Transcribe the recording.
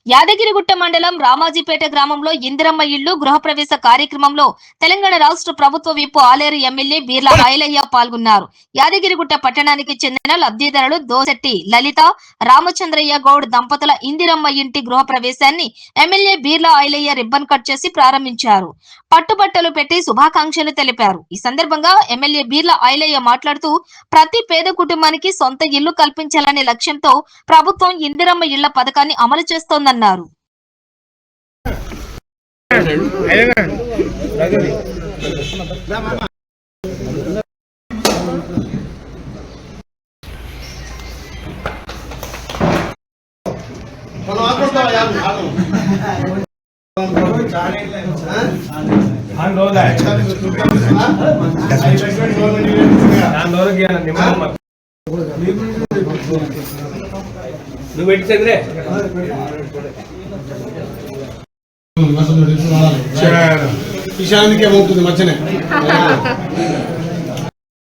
యాదగిరిగుట్ట మండలం రామాజీపేట గ్రామంలో ఇందిరమ్మ ఇళ్లు గృహప్రవేశ కార్యక్రమంలో తెలంగాణ రాష్ట్ర ప్రభుత్వ విప్ ఆలేరు ఎమ్మెల్యే బీర్ల ఐలయ్య పాల్గొన్నారు. యాదగిరిగుట్ట పట్టణానికి చెందిన లబ్ధిదారులు దోశెట్టి లలిత రామచంద్రయ్య గౌడ్ దంపతుల ఇందిరమ్మ ఇంటి గృహప్రవేశాన్ని MLA Beerla Ilaiah ribbon cut చేసి ప్రారంభించారు. పట్టుబట్టలు పెట్టి శుభాకాంక్షలు తెలిపారు. ఈ సందర్భంగా ఎమ్మెల్యే బీర్ల ఐలయ్య మాట్లాడుతూ ప్రతి పేద కుటుంబానికి సొంత ఇల్లు కల్పించాలనే లక్ష్యంతో ప్రభుత్వం ఇందిరమ్మ ఇళ్ల పథకాన్ని అమలు చేస్తోందన్నారు. నువ్వు పెట్టి చంద్రే ఈశాన్యకే పోతుంది మచ్చనే